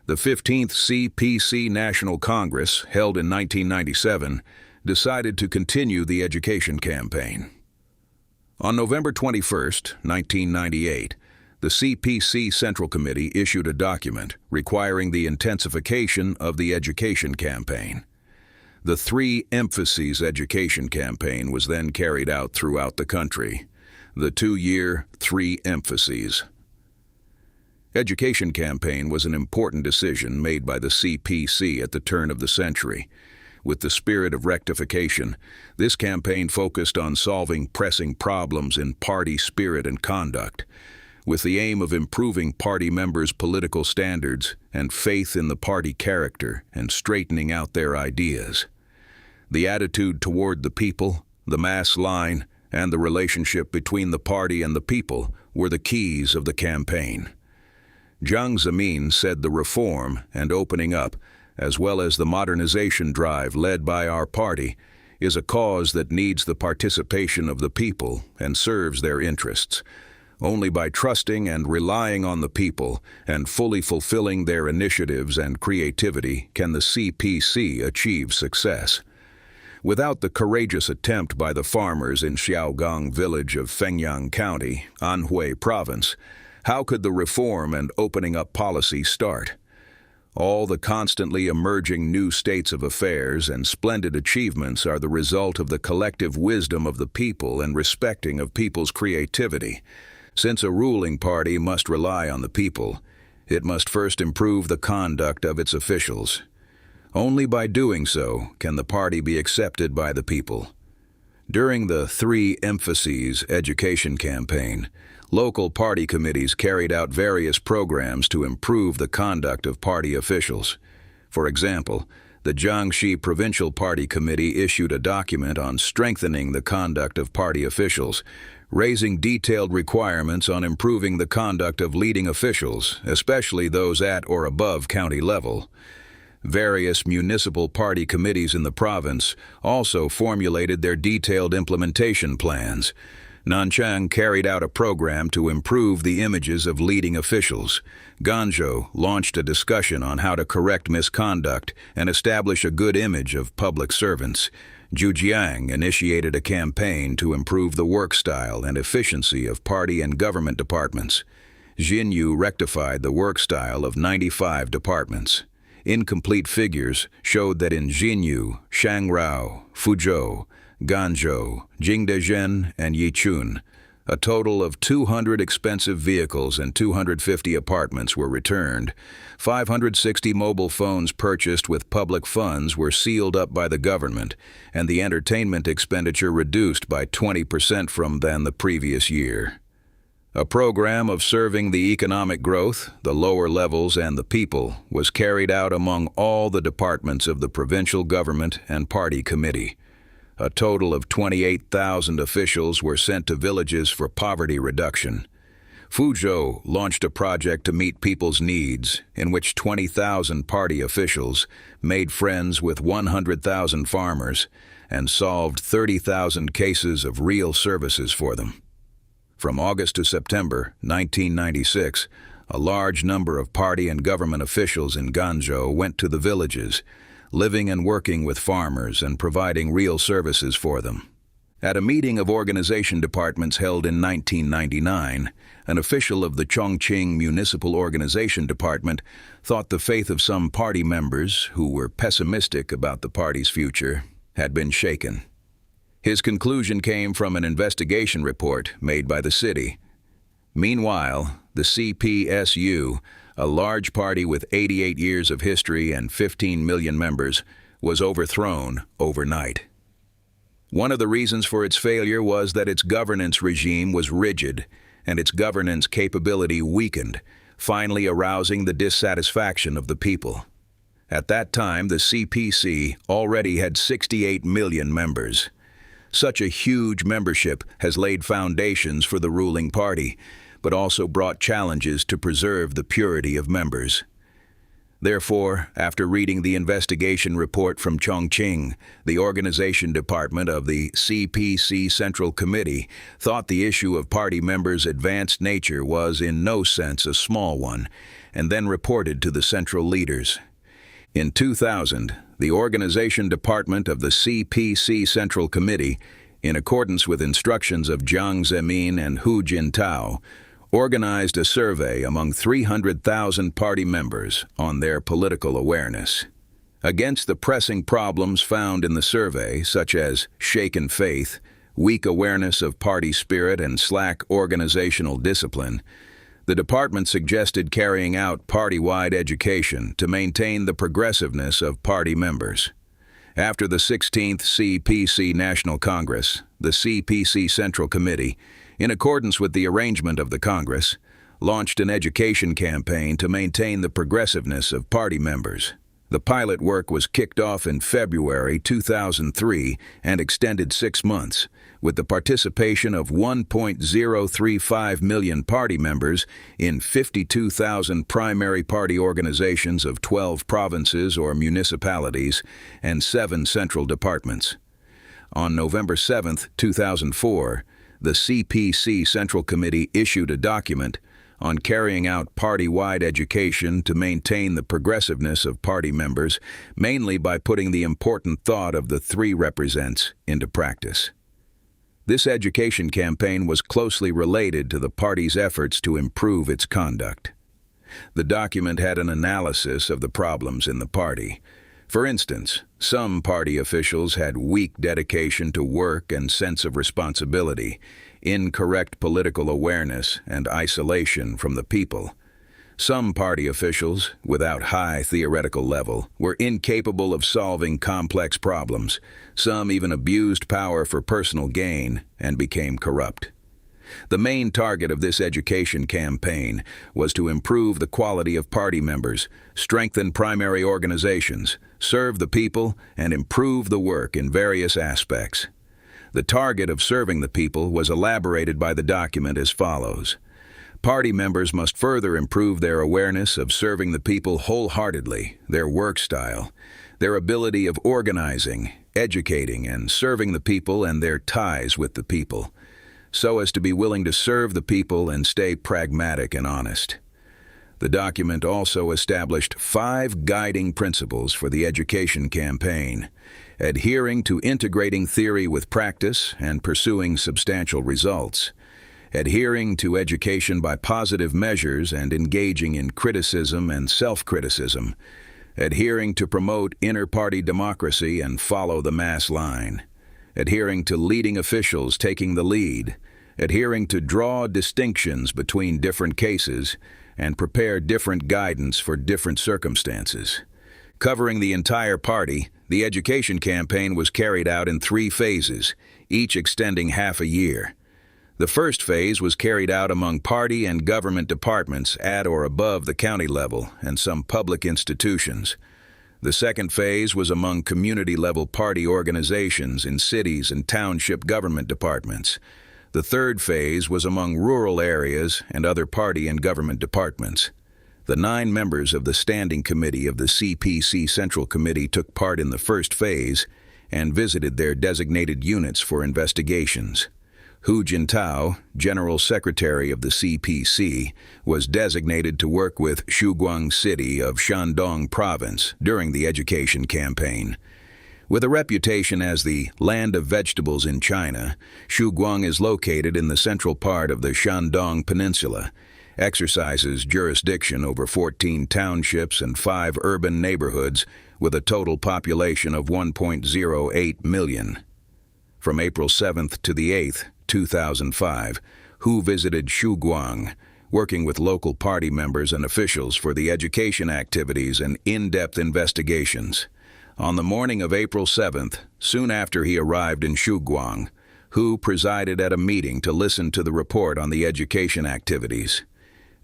Speaker 1: The 15th CPC National Congress, held in 1997, decided to continue the education campaign. On November 21, 1998, the CPC Central Committee issued a document requiring the intensification of the education campaign. The 3 emphases education campaign was then carried out throughout the country. The 2-year 3 emphases. Education campaign was an important decision made by the CPC at the turn of the century. With the spirit of rectification, this campaign focused on solving pressing problems in party spirit and conduct, with the aim of improving party members' political standards and faith in the party character and straightening out their ideas. The attitude toward the people, the mass line, and the relationship between the party and the people were the keys of the campaign. Jiang Zemin said the reform and opening up, as well as the modernization drive led by our party, is a cause that needs the participation of the people and serves their interests. Only by trusting and relying on the people and fully fulfilling their initiatives and creativity can the CPC achieve success. Without the courageous attempt by the farmers in Xiaogang village of Fengyang County, Anhui Province, How could the reform and opening up policy start? All the constantly emerging new states of affairs and splendid achievements are the result of the collective wisdom of the people and respecting of people's creativity. Since a ruling party must rely on the people, it must first improve the conduct of its officials. Only by doing so can the party be accepted by the people. During the 3 Emphases education campaign, local party committees carried out various programs to improve the conduct of party officials. For example, the Jiangxi Provincial Party Committee issued a document on strengthening the conduct of party officials, raising detailed requirements on improving the conduct of leading officials, especially those at or above county level. Various municipal party committees in the province also formulated their detailed implementation plans. Nanchang carried out a program to improve the images of leading officials. Guangzhou launched a discussion on how to correct misconduct and establish a good image of public servants. Zhejiang initiated a campaign to improve the work style and efficiency of party and government departments. Xinyu rectified the work style of 95 departments. Incomplete figures showed that in Xinyu, Shangrao, Fuzhou, Ganzhou, Jingdezhen, and Yichun, a total of 200 expensive vehicles and 250 apartments were returned. 560 mobile phones purchased with public funds were sealed up by the government, and the entertainment expenditure reduced by 20% from than the previous year. A program of serving the economic growth, the lower levels, and the people was carried out among all the departments of the provincial government and party committee. A total of 28,000 officials were sent to villages for poverty reduction. Fuzhou launched a project to meet people's needs, in which 20,000 party officials made friends with 100,000 farmers and solved 30,000 cases of real services for them. From August to September 1996, a large number of party and government officials in Ganzhou went to the villages, living and working with farmers and providing real services for them. At a meeting of organization departments held in 1999, an official of the Chongqing Municipal Organization Department thought the faith of some party members, who were pessimistic about the party's future, had been shaken. His conclusion came from an investigation report made by the city. Meanwhile, the CPSU, a large party with 88 years of history and 15 million members, was overthrown overnight. One of the reasons for its failure was that its governance regime was rigid and its governance capability weakened, finally arousing the dissatisfaction of the people. At that time, the CPC already had 68 million members. Such a huge membership has laid foundations for the ruling party, but also brought challenges to preserve the purity of members. Therefore, after reading the investigation report from Chongqing, the organization department of the CPC Central Committee thought the issue of party members' advanced nature was in no sense a small one, and then reported to the central leaders. In 2000, the organization department of the CPC Central Committee, in accordance with instructions of Jiang Zemin and Hu Jintao, organized a survey among 300,000 party members on their political awareness. Against the pressing problems found in the survey, such as shaken faith, weak awareness of party spirit, and slack organizational discipline, the department suggested carrying out party-wide education to maintain the progressiveness of party members. After the 16th CPC National Congress, the CPC Central Committee, in accordance with the arrangement of the Congress, launched an education campaign to maintain the progressiveness of party members. The pilot work was kicked off in February 2003 and extended 6 months, with the participation of 1.035 million party members in 52,000 primary party organizations of 12 provinces or municipalities and 7 central departments. On November 7, 2004, the CPC Central Committee issued a document on carrying out party-wide education to maintain the progressiveness of party members, mainly by putting the important thought of the 3 represents into practice. This education campaign was closely related to the party's efforts to improve its conduct. The document had an analysis of the problems in the party. For instance, some party officials had weak dedication to work and sense of responsibility, incorrect political awareness, and isolation from the people. Some party officials, without high theoretical level, were incapable of solving complex problems. Some even abused power for personal gain and became corrupt. The main target of this education campaign was to improve the quality of party members, strengthen primary organizations, serve the people, and improve the work in various aspects. The target of serving the people was elaborated by the document as follows. Party members must further improve their awareness of serving the people wholeheartedly, their work style, their ability of organizing, educating, and serving the people and their ties with the people, so as to be willing to serve the people and stay pragmatic and honest. The document also established 5 guiding principles for the education campaign, adhering to integrating theory with practice and pursuing substantial results, adhering to education by positive measures and engaging in criticism and self-criticism, adhering to promote inter-party democracy and follow the mass line, adhering to leading officials taking the lead, adhering to draw distinctions between different cases, and prepare different guidance for different circumstances. Covering the entire party, the education campaign was carried out in 3 phases, each extending half a year. The first phase was carried out among party and government departments at or above the county level and some public institutions. The second phase was among community-level party organizations in cities and township government departments. The third phase was among rural areas and other party and government departments. The 9 members of the Standing Committee of the CPC Central Committee took part in the first phase and visited their designated units for investigations. Chuntao, General Secretary of the CPC, was designated to work with Shuguang City of Shandong Province during the education campaign. With a reputation as the land of vegetables in China, Shuguang is located in the central part of the Shandong Peninsula, exercises jurisdiction over 14 townships and 5 urban neighborhoods with a total population of 1.08 million. From April 7th to the 8th, 2005, Hu visited Shuguang, working with local party members and officials for the education activities and in-depth investigations. On the morning of April 7th, soon after he arrived in Shuguang, Hu presided at a meeting to listen to the report on the education activities.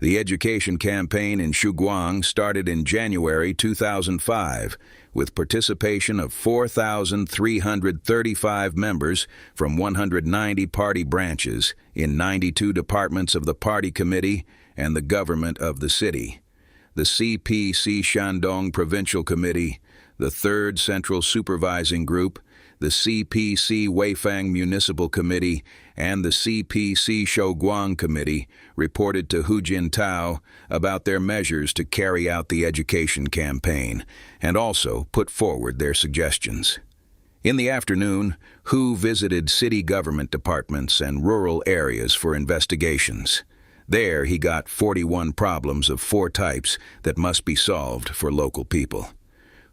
Speaker 1: The education campaign in Shuguang started in January 2005, with participation of 4,335 members from 190 party branches in 92 departments of the party committee and the government of the city. The CPC Shandong Provincial Committee, the 3rd Central Supervising Group, the CPC Weifang Municipal Committee, and the CPC Shouguang Committee reported to Hu Jintao about their measures to carry out the education campaign and also put forward their suggestions. In the afternoon, Hu visited city government departments and rural areas for investigations. There he got 41 problems of 4 types that must be solved for local people.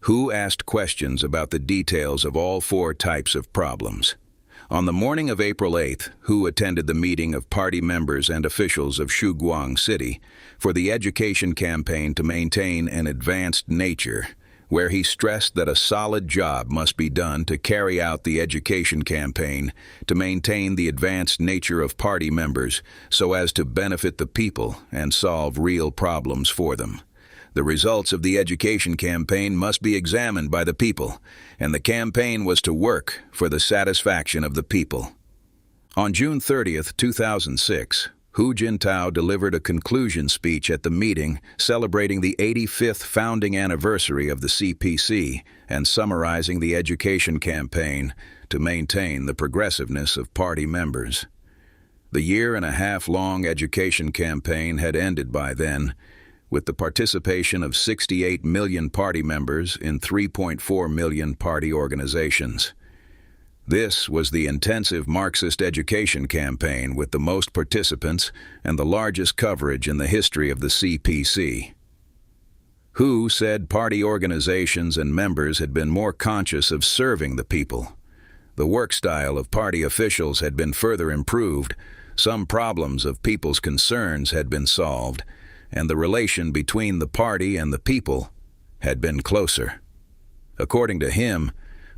Speaker 1: Hu asked questions about the details of all 4 types of problems. On the morning of April 8th, Hu attended the meeting of party members and officials of Shuguang City for the education campaign to maintain an advanced nature, where he stressed that a solid job must be done to carry out the education campaign to maintain the advanced nature of party members so as to benefit the people and solve real problems for them. The results of the education campaign must be examined by the people, and the campaign was to work for the satisfaction of the people. On June 30th, 2006, Hu Jintao delivered a conclusion speech at the meeting celebrating the 85th founding anniversary of the CPC and summarizing the education campaign to maintain the progressiveness of party members. The year-and-a-half-long education campaign had ended by then, with the participation of 68 million party members in 3.4 million party organizations. This was the intensive Marxist education campaign with the most participants and the largest coverage in the history of the CPC. Hu said party organizations and members had been more conscious of serving the people. The work style of party officials had been further improved, some problems of people's concerns had been solved, and the relation between the party and the people had been closer. According to him,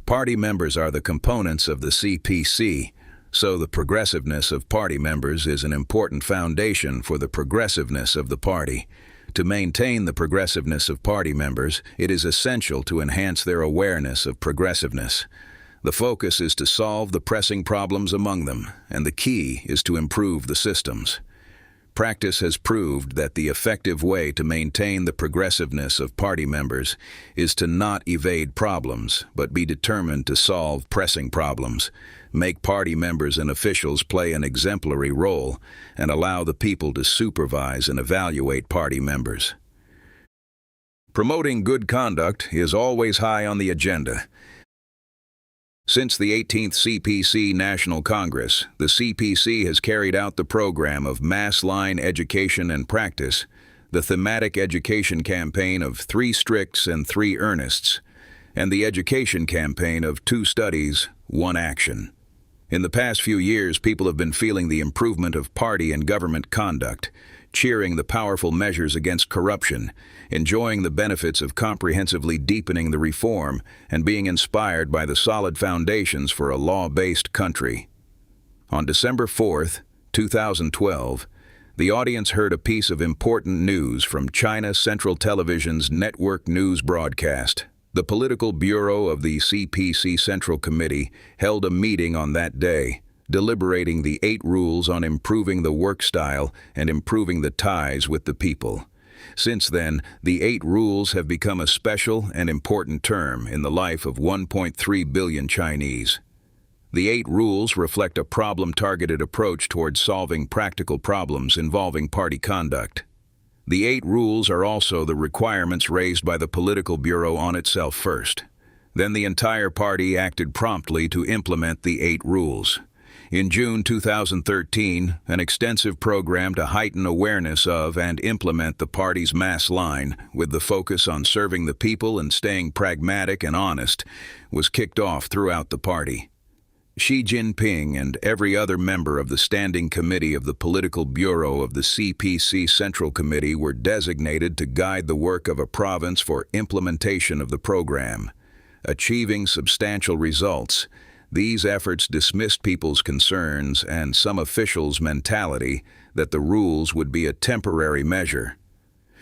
Speaker 1: party members are the components of the CPC, so the progressiveness of party members is an important foundation for the progressiveness of the party. To maintain the progressiveness of party members, it is essential to enhance their awareness of progressiveness. The focus is to solve the pressing problems among them, and the key is to improve the systems. Practice has proved that the effective way to maintain the progressiveness of party members is to not evade problems, but be determined to solve pressing problems, make party members and officials play an exemplary role, and allow the people to supervise and evaluate party members. Promoting good conduct is always high on the agenda. Since the 18th CPC National Congress, the CPC has carried out the program of mass line education and practice, the thematic education campaign of 3 stricts and 3 earnests, and the education campaign of 2 studies, 1 action. In the past few years, people have been feeling the improvement of party and government conduct, cheering the powerful measures against corruption, enjoying the benefits of comprehensively deepening the reform, and being inspired by the solid foundations for a law-based country. On December 4, 2012, the audience heard a piece of important news from China Central Television's network news broadcast. The Political Bureau of the CPC Central Committee held a meeting on that day, deliberating the 8 rules on improving the work style and improving the ties with the people. Since then, the 8 rules have become a special and important term in the life of 1.3 billion Chinese. The 8 rules reflect a problem-targeted approach towards solving practical problems involving party conduct. The 8 rules are also the requirements raised by the Political Bureau on itself first. Then the entire party acted promptly to implement the 8 rules. In June 2013, an extensive program to heighten awareness of and implement the party's mass line, with the focus on serving the people and staying pragmatic and honest, was kicked off throughout the party. Xi Jinping and every other member of the Standing Committee of the Political Bureau of the CPC Central Committee were designated to guide the work of a province for implementation of the program. Achieving substantial results, these efforts dismissed people's concerns and some officials' mentality that the rules would be a temporary measure.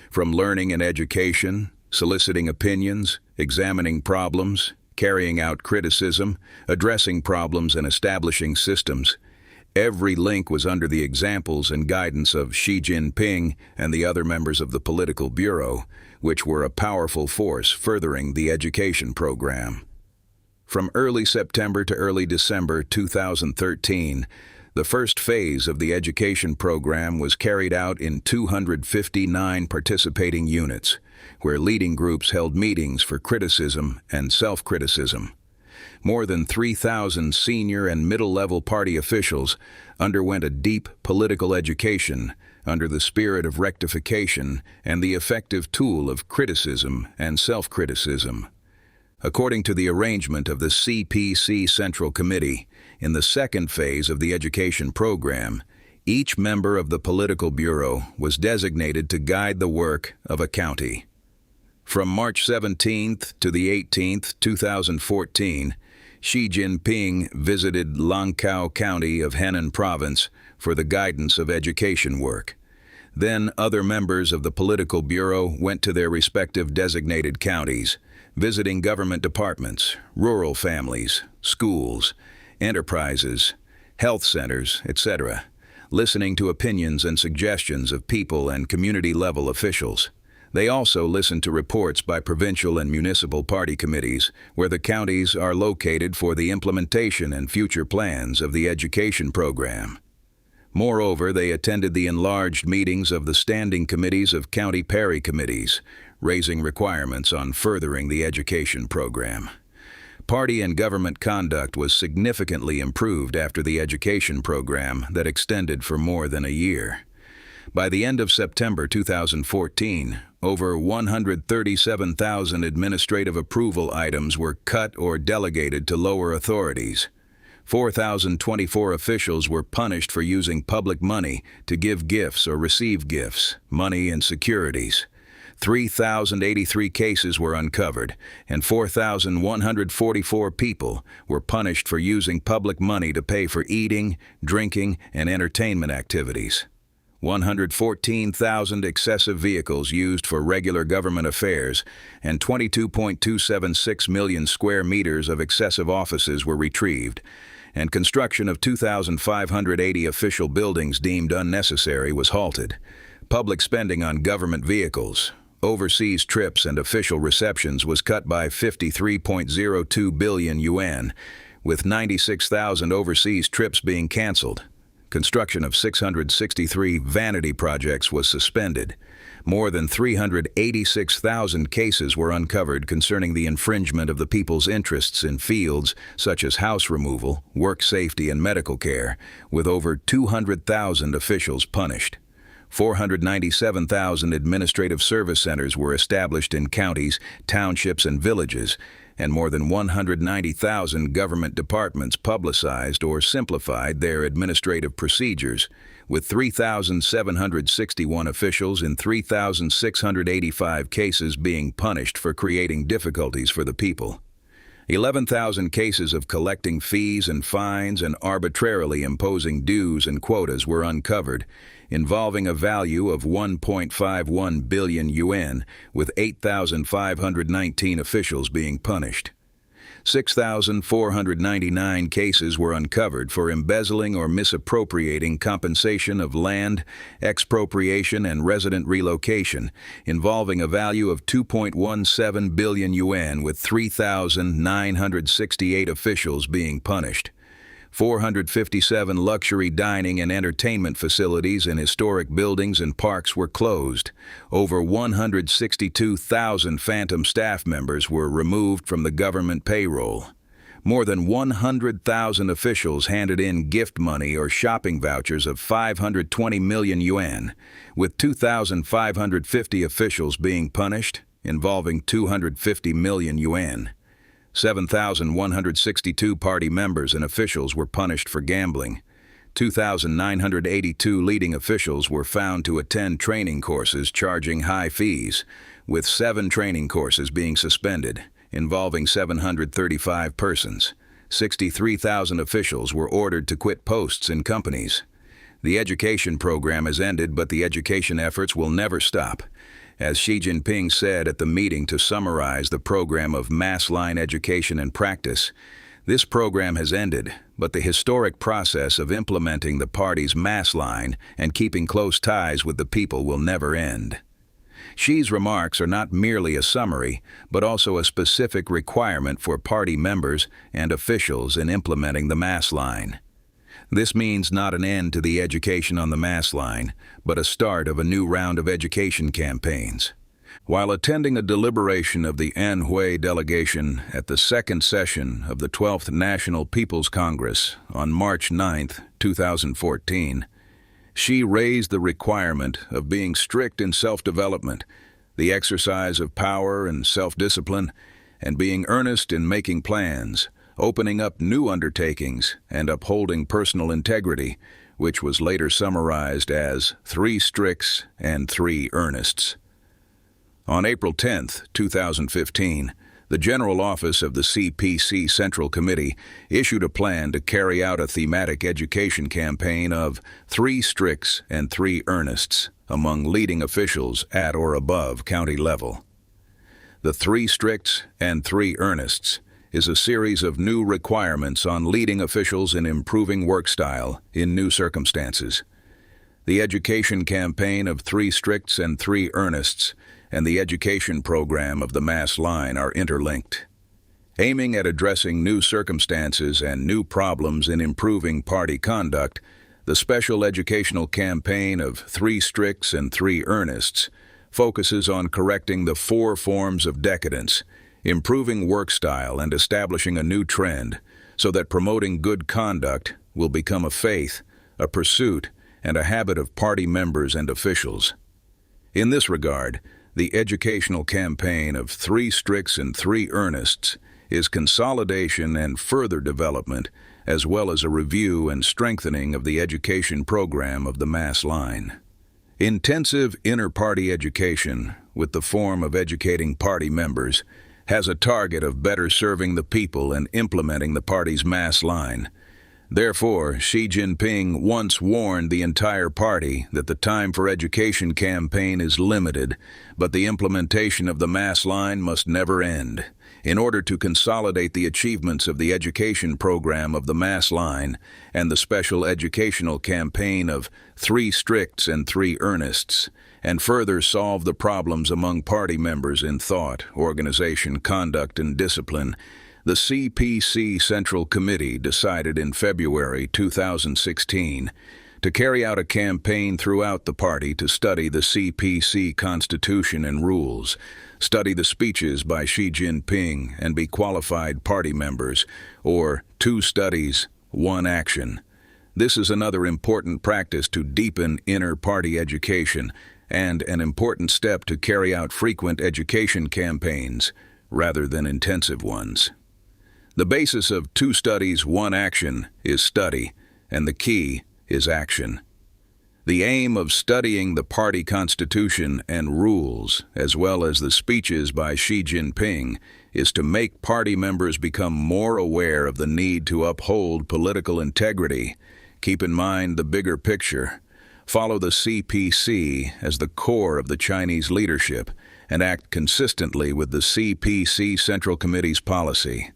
Speaker 1: From learning and education, soliciting opinions, examining problems, carrying out criticism, addressing problems, and establishing systems, every link was under the examples and guidance of Xi Jinping and the other members of the Political Bureau, which were a powerful force furthering the education program. From early September to early December 2013, the first phase of the education program was carried out in 259 participating units, where leading groups held meetings for criticism and self-criticism. More than 3,000 senior and middle-level party officials underwent a deep political education under the spirit of rectification and the effective tool of criticism and self-criticism. According to the arrangement of the CPC Central Committee, in the second phase of the education program, each member of the Political Bureau was designated to guide the work of a county. From March 17th to the 18th, 2014, Xi Jinping visited Langkou County of Henan Province for the guidance of education work. Then other members of the Political Bureau went to their respective designated counties, visiting government departments, rural families, schools, enterprises, health centers, etc., listening to opinions and suggestions of people and community-level officials. They also listened to reports by provincial and municipal party committees, where the counties are located for the implementation and future plans of the education program. Moreover, they attended the enlarged meetings of the standing committees of county party committees, raising requirements on furthering the education program. Party and government conduct was significantly improved after the education program that extended for more than a year. By the end of September 2014, over 137,000 administrative approval items were cut or delegated to lower authorities. 4,024 officials were punished for using public money to give gifts or receive gifts, money and securities. 3,083 cases were uncovered, and 4,144 people were punished for using public money to pay for eating, drinking, and entertainment activities. 114,000 excessive vehicles used for regular government affairs and 22.276 million square meters of excessive offices were retrieved, and construction of 2,580 official buildings deemed unnecessary was halted. Public spending on government vehicles, overseas trips, and official receptions was cut by 53.02 billion yuan, with 96,000 overseas trips being canceled. Construction of 663 vanity projects was suspended. More than 386,000 cases were uncovered concerning the infringement of the people's interests in fields such as house removal, work safety, and medical care, with over 200,000 officials punished. 497,000 administrative service centers were established in counties, townships, and villages, and more than 190,000 government departments publicized or simplified their administrative procedures, with 3,761 officials in 3,685 cases being punished for creating difficulties for the people. 11,000 cases of collecting fees and fines and arbitrarily imposing dues and quotas were uncovered, involving a value of 1.51 billion yuan, with 8,519 officials being punished. 6,499 cases were uncovered for embezzling or misappropriating compensation of land, expropriation, and resident relocation, involving a value of 2.17 billion yuan, with 3,968 officials being punished. 457 luxury dining and entertainment facilities in historic buildings and parks were closed. Over 162,000 phantom staff members were removed from the government payroll. More than 100,000 officials handed in gift money or shopping vouchers of 520 million yuan, with 2,550 officials being punished, involving 250 million yuan. 7,162 party members and officials were punished for gambling. 2,982 leading officials were found to attend training courses charging high fees, with 7 training courses being suspended, involving 735 persons. 63,000 officials were ordered to quit posts in companies. The education program has ended, but the education efforts will never stop. As Xi Jinping said at the meeting to summarize the program of mass line education and practice, this program has ended, but the historic process of implementing the party's mass line and keeping close ties with the people will never end. Xi's remarks are not merely a summary, but also a specific requirement for party members and officials in implementing the mass line. This means not an end to the education on the mass line, but a start of a new round of education campaigns. While attending a deliberation of the Anhui delegation at the second session of the 12th National People's Congress on March 9, 2014, Xi raised the requirement of being strict in self-development, the exercise of power and self-discipline, and being earnest in making plans, opening up new undertakings, and upholding personal integrity, which was later summarized as 3 stricts and 3 earnests. On April 10, 2015, the General Office of the CPC Central Committee issued a plan to carry out a thematic education campaign of 3 stricts and 3 earnests among leading officials at or above county level. The 3 stricts and 3 earnests is a series of new requirements on leading officials in improving work style in new circumstances. The education campaign of 3 stricts and 3 earnests and the education program of the mass line are interlinked. Aiming at addressing new circumstances and new problems in improving party conduct, the special educational campaign of 3 stricts and 3 earnests focuses on correcting the 4 forms of decadence, improving work style and establishing a new trend so that promoting good conduct will become a faith, a pursuit, and a habit of party members and officials. In this regard, the educational campaign of 3 stricts and 3 earnests is consolidation and further development, as well as a review and strengthening of the education program of the mass line. Intensive inter-party education, with the form of educating party members, has a target of better serving the people and implementing the party's mass line. Therefore, Xi Jinping once warned the entire party that the time for education campaign is limited, but the implementation of the mass line must never end. In order to consolidate the achievements of the education program of the mass line and the special educational campaign of 3 stricts and 3 earnests, and further solve the problems among party members in thought, organization, conduct, and discipline, the CPC Central Committee decided in February 2016 to carry out a campaign throughout the party to study the CPC Constitution and rules, study the speeches by Xi Jinping, and be qualified party members, or 2 studies, 1 action. This is another important practice to deepen inter-party education and an important step to carry out frequent education campaigns rather than intensive ones. The basis of 2 studies, 1 action is study, and the key is action. The aim of studying the party constitution and rules, as well as the speeches by Xi Jinping, is to make party members become more aware of the need to uphold political integrity, keep in mind the bigger picture, follow the CPC as the core of the Chinese leadership, and act consistently with the CPC Central Committee's policy.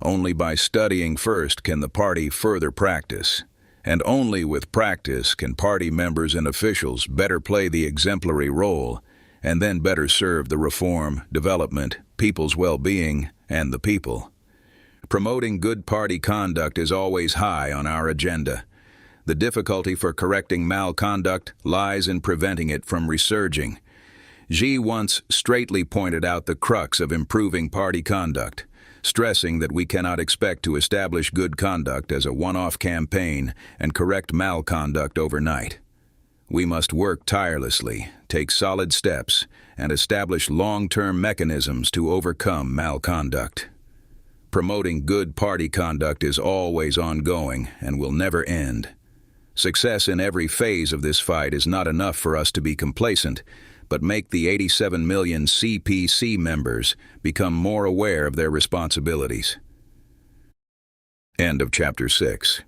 Speaker 1: Only by studying first can the party further practice, and only with practice can party members and officials better play the exemplary role and then better serve the reform, development, people's well-being, and the people. Promoting good party conduct is always high on our agenda. The difficulty for correcting malconduct lies in preventing it from resurging. Xi once straightly pointed out the crux of improving party conduct, stressing that we cannot expect to establish good conduct as a one-off campaign and correct malconduct overnight. We must work tirelessly, take solid steps, and establish long-term mechanisms to overcome malconduct. Promoting good party conduct is always ongoing and will never end. Success in every phase of this fight is not enough for us to be complacent, but make the 87 million CPC members become more aware of their responsibilities. End of Chapter 6.